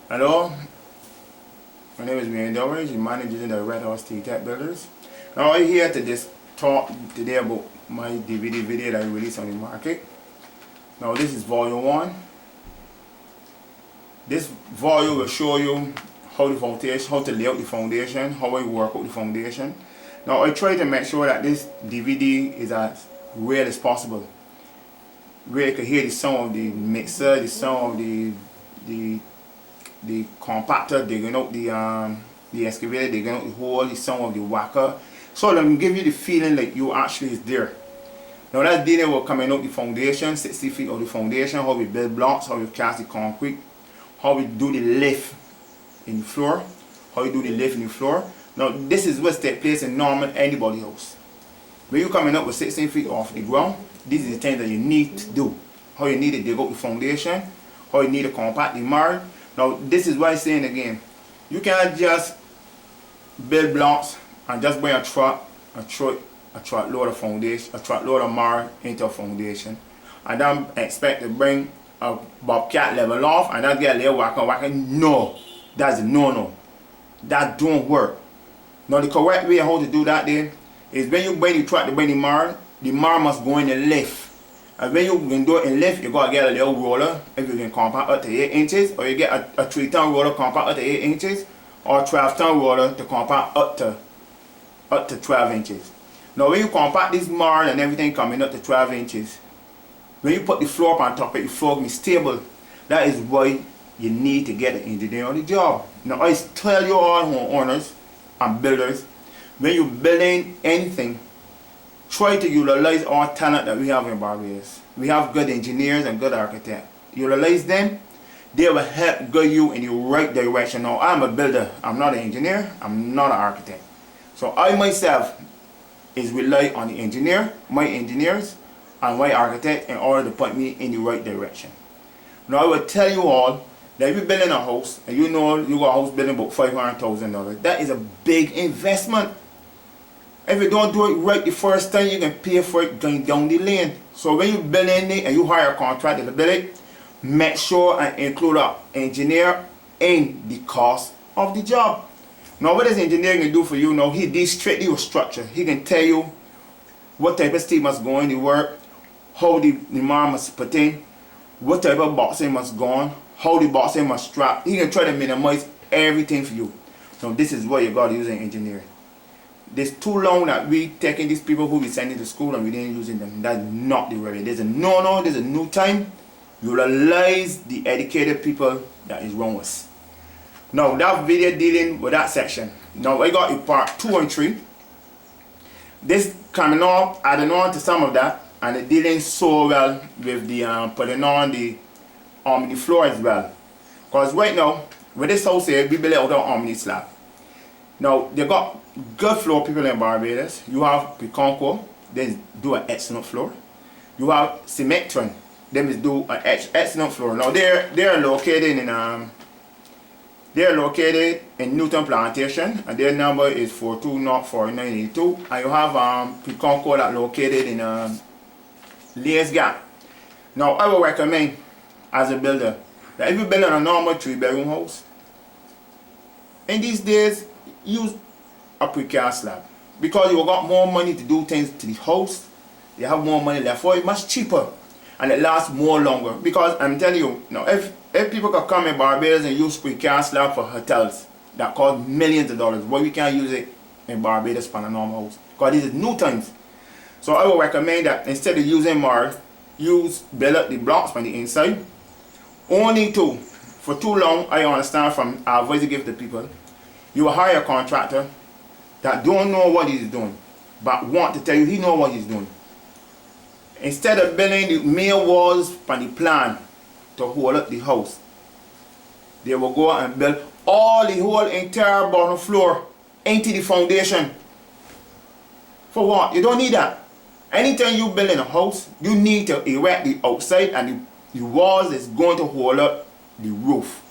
Hello, my name is Dowridge, the manager in the Red House Tech Builders. Now I'm here to just talk today about my DVD video that I released on the market. Now this is volume 1. This volume will show you how to lay out the foundation, how I work out the foundation. Now I try to make sure that this DVD is as real as possible, where you can hear the sound of the mixer, the sound of the compactor digging out the excavator, digging out the hole, the sound of the whacker, so let me give you the feeling like you actually is there. Now that's dealing with coming out the foundation, 60 feet of the foundation, how we build blocks, how we cast the concrete, how we do the lift in the floor, how you do the lift in the floor. Now this is what takes place in normal anybody house. When you're coming up with 16 feet off the ground, these are the things that you need to do. How you need to dig out the foundation, how you need to compact the mud. Now this is why I'm saying again, you can't just build blocks and just bring a truck load of foundation, a truck load of mud into a foundation, and then expect to bring a bobcat level off and then get a little whacking. No, that's a no. That don't work. Now the correct way how to do that then is when you bring the truck to bring the mud must go in the lift. And when you can do it in lift, you gotta get a little roller if you can compact up to 8 inches, or you get a 3-ton roller compact up to 8 inches, or a 12-ton roller to compact up to 12 inches. Now when you compact this mud and everything coming up to 12 inches, when you put the floor on top of it, the floor will be stable. That is why you need to get an engineer on the job. Now I tell you all homeowners and builders, when you're building anything, try to utilize our talent that we have in Barbados. We have good engineers and good architects. Utilize them, they will help guide you in the right direction. Now I'm a builder, I'm not an engineer, I'm not an architect. So I myself is rely on the engineer, my engineers, and my architect in order to put me in the right direction. Now I will tell you all that if you're building a house, and you know you got a house building about $500,000, that is a big investment. If you don't do it right the first time, you can pay for it going down the lane. So when you build anything and you hire a contractor to build it, make sure and include an engineer in the cost of the job. Now what this engineer can do for you, now he deals strictly with structure. He can tell you what type of steel must go in the work, how the mud must put in, what type of boxing must go on, how the boxing must strap. He can try to minimize everything for you. Now this is what you got to use an engineer. It's too long that we taking these people who we sending to school and we didn't using them. That's not the way. There's a no, there's a new time. You realize the educated people that is wrong with us. Now that video dealing with that section. Now I got in part 2 and 3. This coming on, adding on to some of that, and it dealing so well with the putting on the floor as well. Because right now, with this house here, we build it out of harmony slab. Now they got good floor people in Barbados. You have Piconco, they do an excellent floor. You have Cemetron, they do an excellent floor. Now they're located in Newton Plantation, and their number is 4204982. And you have Piconco that located in Lees Gap. Now I will recommend as a builder that if you're building a normal 3-bedroom house, in these days use a precast slab, because you got more money to do things to the house. You have more money left for it, much cheaper, and it lasts more longer. Because I'm telling you, now if people can come in Barbados and use precast slab for hotels that cost millions of dollars, why we can't use it in Barbados for a normal house? Because these are new times. So I would recommend that instead of using mud, build up the blocks from the inside. Only for too long, I understand from our advice to give to people, you will hire a contractor that don't know what he's doing, but want to tell you he know what he's doing. Instead of building the main walls from the plan to hold up the house, they will go and build all the whole entire bottom floor into the foundation. For what? You don't need that. Anytime you build in a house, you need to erect the outside and the walls is going to hold up the roof.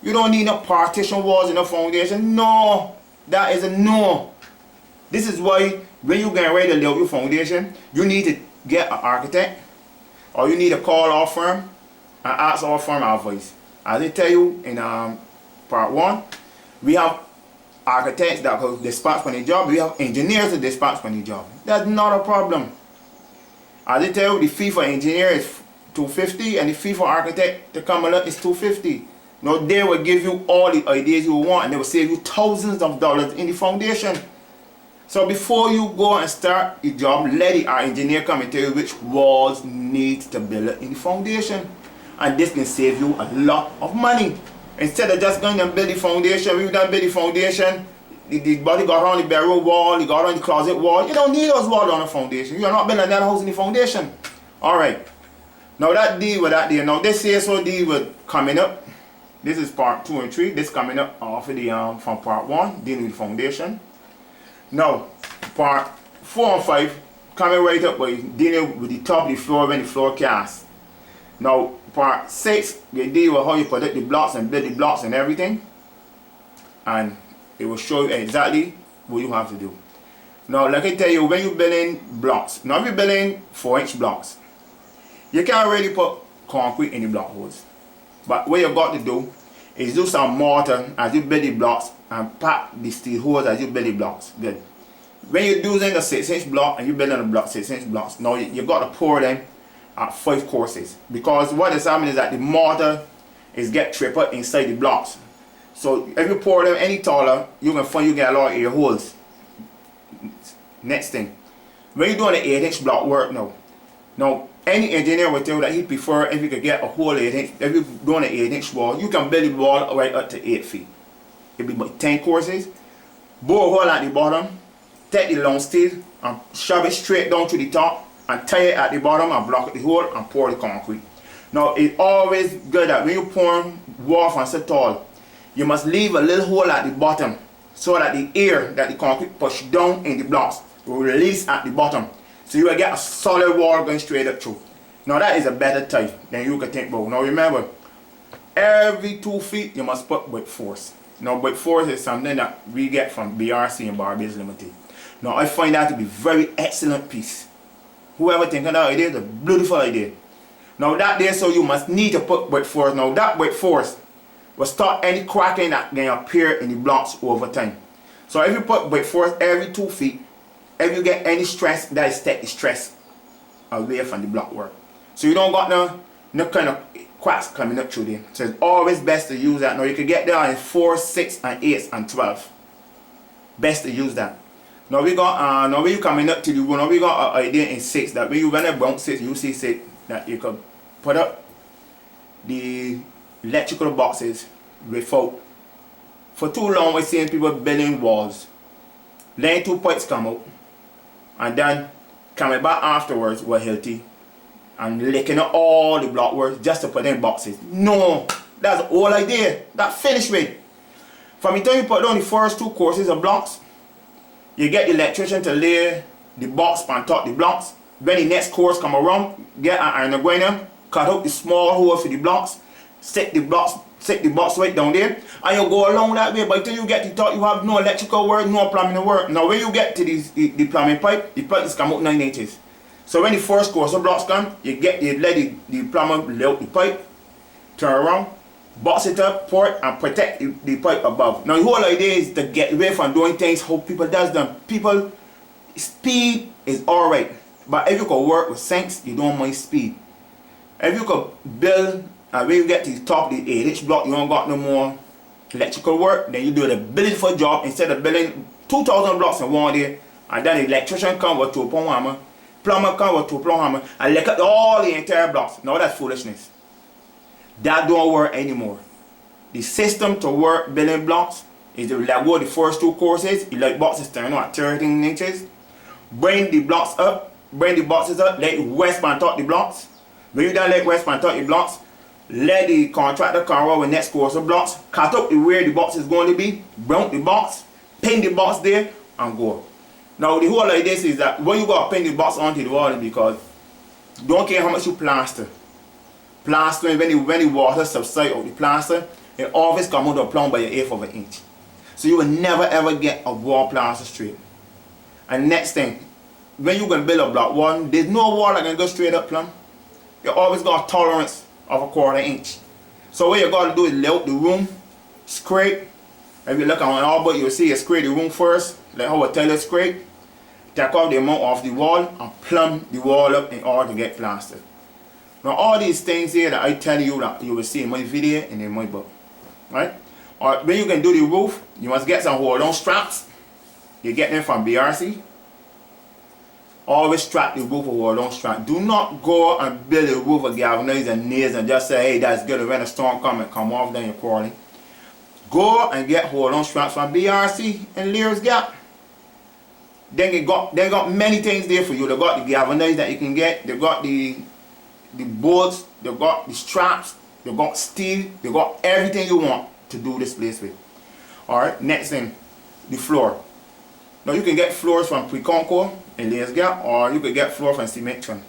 You don't need no partition walls in the foundation. No, that is a no. This is why when you get ready to lay out your foundation, you need to get an architect, or you need to call our firm and ask our firm advice. As I tell you in part 1. We have architects that go dispatch on the job. We have engineers that dispatch on the job. That's not a problem. As I tell you, the fee for engineer is $250 and the fee for architect to come along is $250. Now they will give you all the ideas you want and they will save you thousands of dollars in the foundation. So before you go and start the job, let our engineer come and tell you which walls need to build in the foundation. And this can save you a lot of money. Instead of just going and build the foundation, when you done build the foundation, the body got on the bedroom wall, you got on the closet wall. You don't need those walls on the foundation. You're not building that house in the foundation. Alright. Now that deal with that there. Now this CSO deal with coming up. This is part 2 and 3. This coming up off of the from part 1, dealing with the foundation. Now part 4 and 5 coming right up by dealing with the top of the floor when the floor cast. Now part 6 they deal with how you protect the blocks and build the blocks and everything. And it will show you exactly what you have to do. Now like I tell you, when you're building blocks, now if you're building 4-inch blocks, you can't really put concrete in the block holes. But what you got to do is do some mortar as you build the blocks and pack the steel holes as you build the blocks. Good. When you're using a 6-inch block and you're building a block 6-inch blocks, now you got to pour them at 5 courses, because what is happening is that the mortar is get tripled inside the blocks. So if you pour them any taller, you can find you get a lot of air holes. Next thing, when you're doing an 8-inch block work now any engineer will tell you that he prefer if you could get a whole 8-inch. If you're doing an 8-inch wall, you can build the wall right up to 8 feet. It'll be about 10 courses. Bore a hole at the bottom, take the long steel and shove it straight down to the top and tie it at the bottom and block the hole and pour the concrete. Now it's always good that when you pour wall from so tall, you must leave a little hole at the bottom so that the air that the concrete push down in the blocks will release at the bottom. So you will get a solid wall going straight up through. Now that is a better type than you can think about. Now remember, every 2 feet you must put with force. Now with force is something that we get from BRC and Bar Base Limited. Now I find that to be very excellent piece. Whoever think of that idea is a beautiful idea. Now that there, so you must need to put with force. Now that with force will stop any cracking that can appear in the blocks over time. So if you put with force every 2 feet, if you get any stress, that is take the stress away from the block work. So you don't got no kind of cracks coming up through there. So it's always best to use that. Now you can get there in 4, 6, and 8, and 12. Best to use that. Now we got now when you coming up to the room, now we got an idea in 6 that when you run a bounce 6, you see 6 that you could put up the electrical boxes without. For too long we're seeing people building walls, letting 2 pipes come out, and then coming back afterwards were healthy and licking up all the block work just to put in boxes. No, that's the whole idea. That finished with. From the time you put down the first 2 courses of blocks, you get the electrician to lay the box on top of the blocks. When the next course come around, get an iron grinder, cut out the small hole for the blocks, set the box right down there, and you go along that way. By the time you get to the top, you have no electrical work, no plumbing work. Now when you get to the plumbing pipe, the pipe is come out 9 inches. So when the first course of blocks come, you let the plumber lay out the pipe, turn around, box it up, pour it, and protect the pipe above. Now the whole idea is to get away from doing things how people does them. People, speed is alright, but if you can work with sinks, you don't mind speed. If you could build, and when you get to the top of the 8-inch block, you don't got no more electrical work, then you do the beautiful job instead of building 2,000 blocks in one day, and then the electrician come with 2-pound hammer, plumber come with 2-pound hammer, and lick up all the entire blocks. Now that's foolishness. That don't work anymore. The system to work building blocks is to let go of the first 2 courses, you let boxes turn on at 13 inches, bring the blocks up, bring the boxes up, let it west on top the blocks. When you done let west on top the blocks, let the contractor come around with next course of blocks, cut up where the box is going to be, bring the box, pin the box there, and go. Now the whole idea is that when you go to pin the box onto the wall, because don't care how much you plaster. Plastering, when the water subsides out the plaster, it always comes out of plumb by an 1/8 of an inch. So you will never ever get a wall plaster straight. And next thing, when you can build a block one, there's no wall that can go straight up plumb. You always got a tolerance of a 1/4 inch. So what you got to do is lay out the room scrape. If you look on our boat, you'll see you scrape the room first, like how I tell you scrape. Take off the amount off the wall and plumb the wall up in order to get plastered. Now all these things here that I tell you that you will see in my video and in my book. Right? Or when you can do the roof, you must get some hold-on straps. You get them from BRC. Always strap the roof with hold-on strap. Do not go and build a roof with galvanized and nails and just say, hey, that's good, when a storm comes and come off, then you're crawling. Go and get hold-on straps from BRC and Lear's Gap. Then they got many things there for you. They got the galvanized that you can get. They got the bolts. They got the straps. They got steel. They got everything you want to do this place with. Alright, next thing, the floor. Now you can get floors from Pre-Concours in Lear's Gap, or you could get floor from Cementron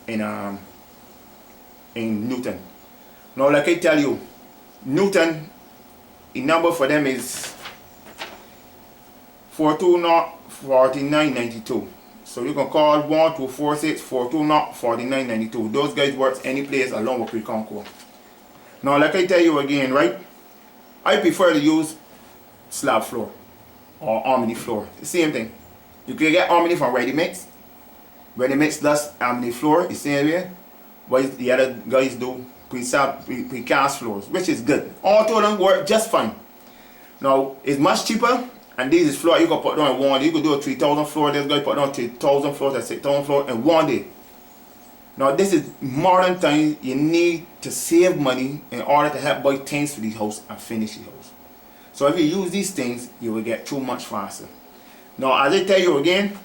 in Newton. Now like I tell you, Newton, the number for them is 420-4992. So you can call 1246-420-4992. Those guys work any place along with Pre-Concours. Now like I tell you again, right? I prefer to use slab floor or harmony floor. The same thing. You can get harmony from ready mix. Ready mix plus harmony floor, the same way. But the other guys do precast floors, which is good. All two of them work just fine. Now it's much cheaper, and this is floor you can put down in one day. You could do a 3,000 floor. This guy put down 3,000 floors and 6,000 floor in one day. Now this is modern times. You need to save money in order to help buy things for the house and finish the house. So if you use these things, you will get too much faster. Now as I tell you again,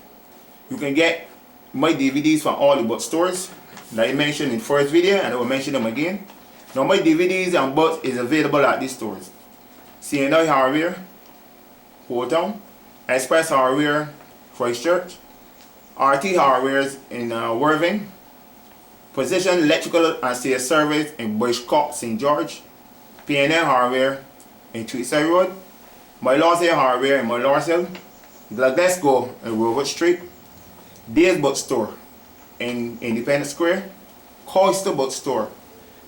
you can get my DVDs from all the bookstores that I mentioned in the first video, and I will mention them again. Now my DVDs and books is available at these stores: CNI Hardware, Hotown, Express Hardware, Christchurch, RT Hardwares in Worthing, Precision Electrical and Sales Service in Bushcock, St. George, PNL Hardware in Tweedside Road, My Law's Hardware in My Law's Hill, Glasgow in Robert Street, Days Bookstore in Independence Square, Coaster Bookstore.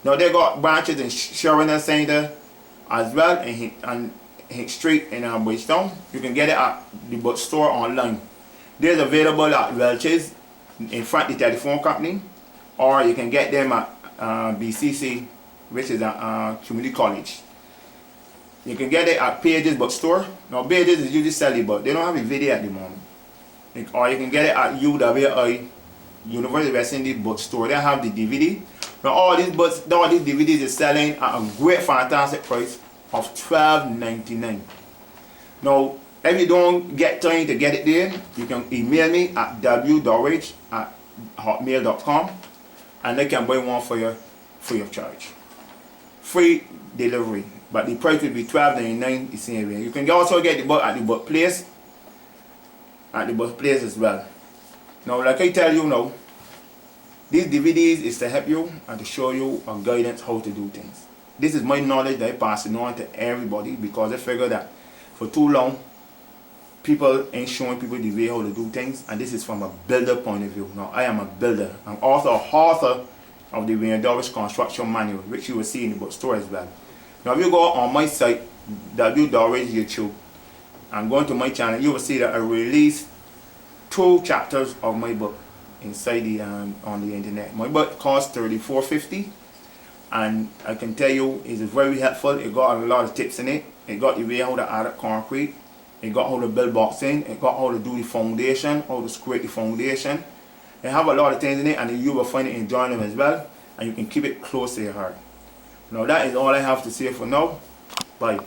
Now they got branches in Sheridan Center as well, and Street in Bridgetown. You can get it at the bookstore online. There's available at Welch's in front of the telephone company, or you can get them at BCC, which is at Community College. You can get it at Pages Bookstore. Now Pages is usually selling, but they don't have a video at the moment. Or you can get it at UWI, University of West Indies Bookstore. They have the DVD. Now all these DVDs is selling at a great, fantastic price of $12.99. Now if you don't get time to get it there, you can email me at wdowridge@hotmail.com, and I can buy one for you free of charge. Free delivery, but the price will be $12.99 the same way. You can also get the book at the book place, as well. Now like I tell you now, these DVDs is to help you and to show you a guidance how to do things. This is my knowledge that I pass it on to everybody, because I figure that for too long people ain't showing people the way how to do things, and this is from a builder point of view. Now I am a builder. I'm also an author of the Dowridge Construction Manual, which you will see in the bookstore as well. Now if you go on my site, Dowridge YouTube, and go into my channel, you will see that I released 2 chapters of my book inside the on the internet. My book costs $34.50, and I can tell you it's very helpful. It got a lot of tips in it. It got the way how to add up concrete. It got how to build boxing. It got how to do the foundation, how to scrape the foundation. It have a lot of things in it, and you will find it enjoyable as well, and you can keep it close to your heart. Now that is all I have to say for now. Bye.